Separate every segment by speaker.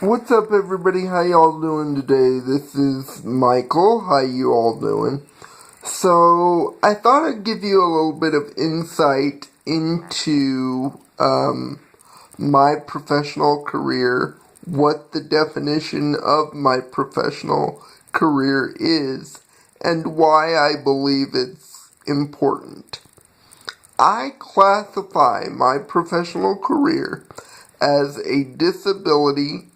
Speaker 1: What's up, everybody? How y'all doing today? This is Michael. How you all doing? So, I thought I'd give you a little bit of insight into my professional career, what the definition of my professional career is, and why I believe it's important. I classify my professional career as a disability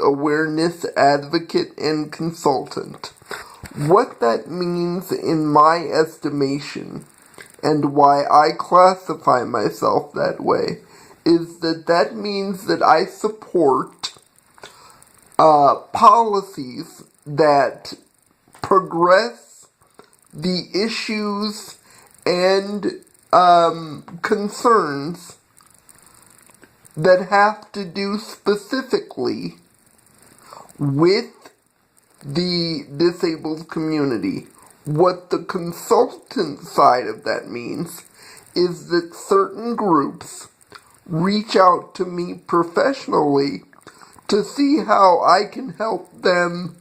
Speaker 1: awareness advocate and consultant. What that means in my estimation, and why I classify myself that way, is that means that I support policies that progress the issues and concerns that have to do specifically with the disabled community. What the consultant side of that means is that certain groups reach out to me professionally to see how I can help them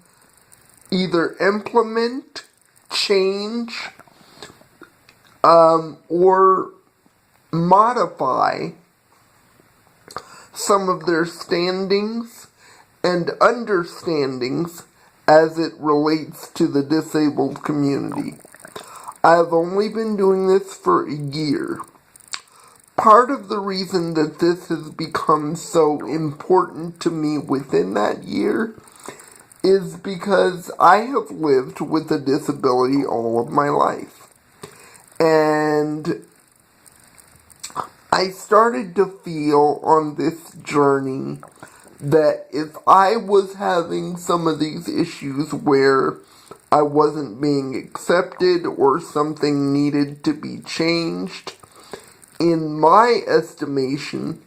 Speaker 1: either implement, change, or modify some of their standings and understandings as it relates to the disabled community. I've only been doing this for a year. Part of the reason that this has become so important to me within that year is because I have lived with a disability all of my life. And I started to feel on this journey that if I was having some of these issues where I wasn't being accepted or something needed to be changed, in my estimation,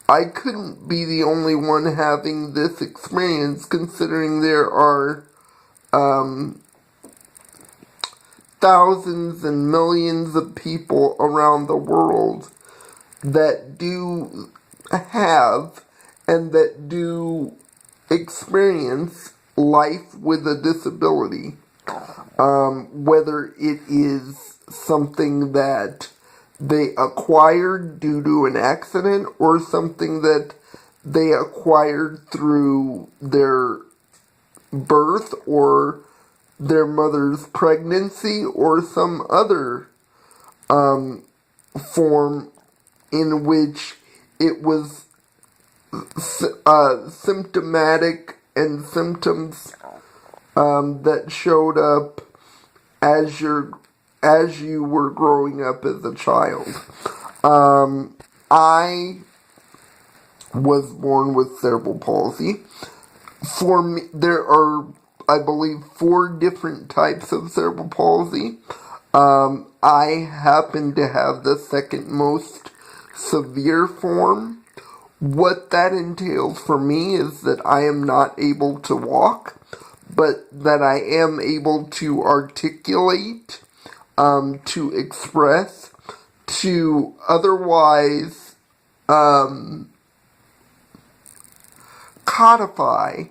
Speaker 1: I couldn't be the only one having this experience, considering there are thousands and millions of people around the world that do have and that do experience life with a disability. Whether it is something that they acquired due to an accident or something that they acquired through their birth or their mother's pregnancy or some other form in which it was symptomatic and symptoms that showed up as you were growing up as a child. I was born with cerebral palsy. For me, there are, I believe, 4 different types of cerebral palsy. I happen to have the second most severe form. What that entails for me is that I am not able to walk, but that I am able to articulate, to express, to otherwise codify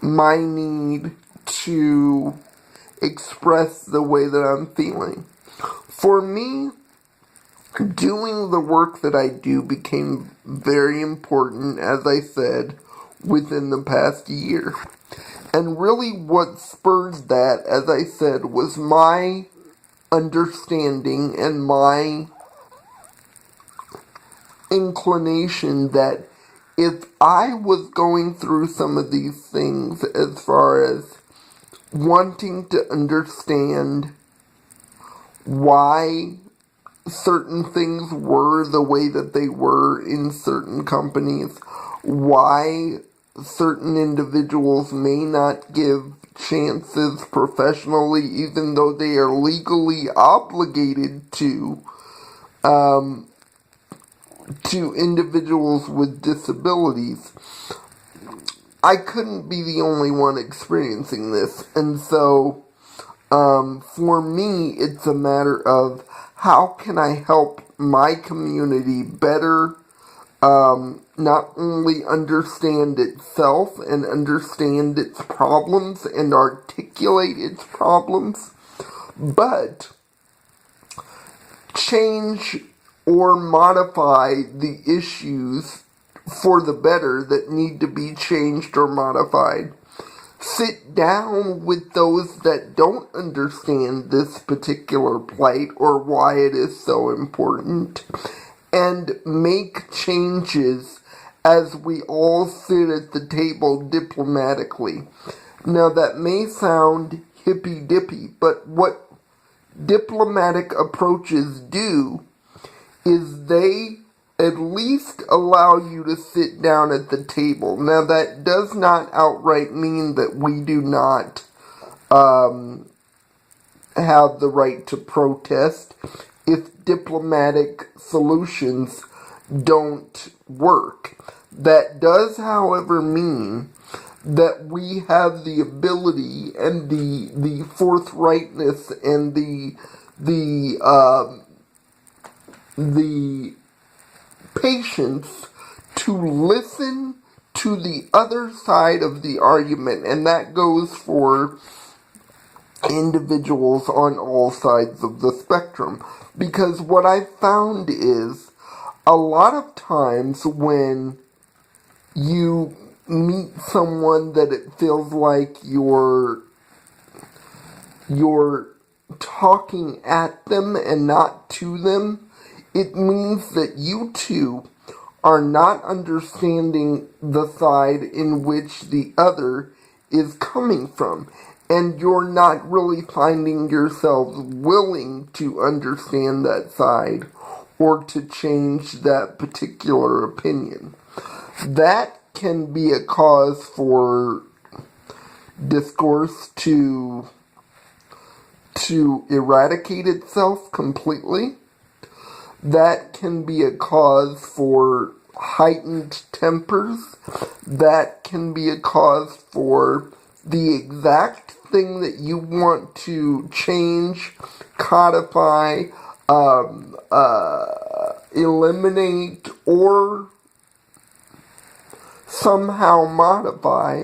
Speaker 1: my need to express the way that I'm feeling. For me, doing the work that I do became very important, as I said, within the past year. And really what spurred that, as I said, was my understanding and my inclination that if I was going through some of these things as far as wanting to understand why certain things were the way that they were in certain companies, why certain individuals may not give chances professionally even though they are legally obligated to individuals with disabilities. I couldn't be the only one experiencing this, and so for me, it's a matter of how can I help my community better not only understand itself and understand its problems and articulate its problems, but change or modify the issues for the better that need to be changed or modified. Sit down with those that don't understand this particular plight or why it is so important, and make changes as we all sit at the table diplomatically. Now that may sound hippy-dippy, but what diplomatic approaches do is they at least allow you to sit down at the table. Now that does not outright mean that we do not have the right to protest if diplomatic solutions don't work. That does, however, mean that we have the ability and the forthrightness and the patience to listen to the other side of the argument, and that goes for individuals on all sides of the spectrum. Because what I found is a lot of times when you meet someone that it feels like you're talking at them and not to them, it means that you two are not understanding the side in which the other is coming from, and you're not really finding yourselves willing to understand that side or to change that particular opinion. That can be a cause for discourse to eradicate itself completely. That can be a cause for heightened tempers. That can be a cause for the exact thing that you want to change, codify, eliminate, or somehow modify,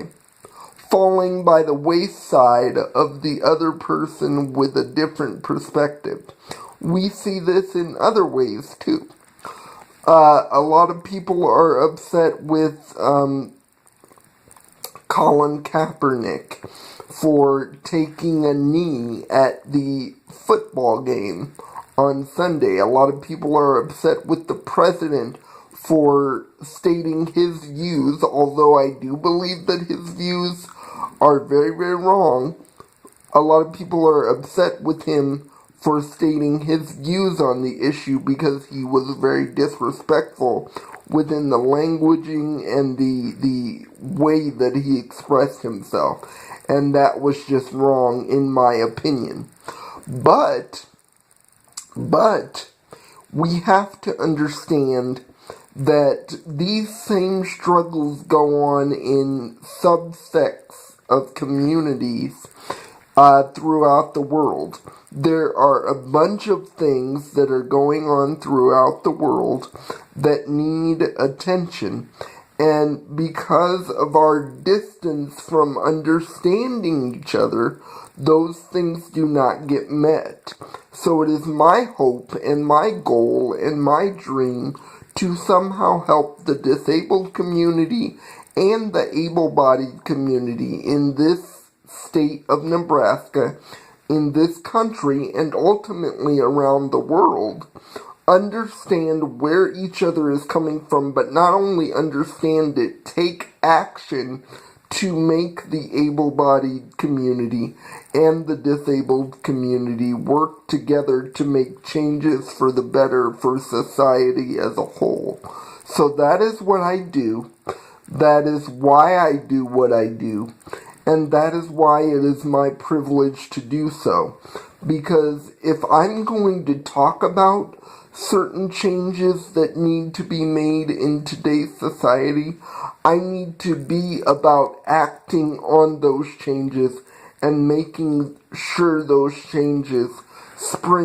Speaker 1: falling by the wayside of the other person with a different perspective. We see this in other ways too. A lot of people are upset with Colin Kaepernick for taking a knee at the football game on Sunday. A lot of people are upset with the president for stating his views, although I do believe that his views are very, very wrong. A lot of people are upset with him for stating his views on the issue because he was very disrespectful within the languaging and the way that he expressed himself. And that was just wrong in my opinion. But we have to understand that these same struggles go on in subsects of communities throughout the world. There are a bunch of things that are going on throughout the world that need attention. And because of our distance from understanding each other, those things do not get met. So it is my hope and my goal and my dream to somehow help the disabled community and the able-bodied community in this state of Nebraska, in this country, and ultimately around the world, understand where each other is coming from, but not only understand it, take action to make the able-bodied community and the disabled community work together to make changes for the better for society as a whole. So that is what I do. That is why I do what I do. And that is why it is my privilege to do so. Because if I'm going to talk about certain changes that need to be made in today's society, I need to be about acting on those changes and making sure those changes spring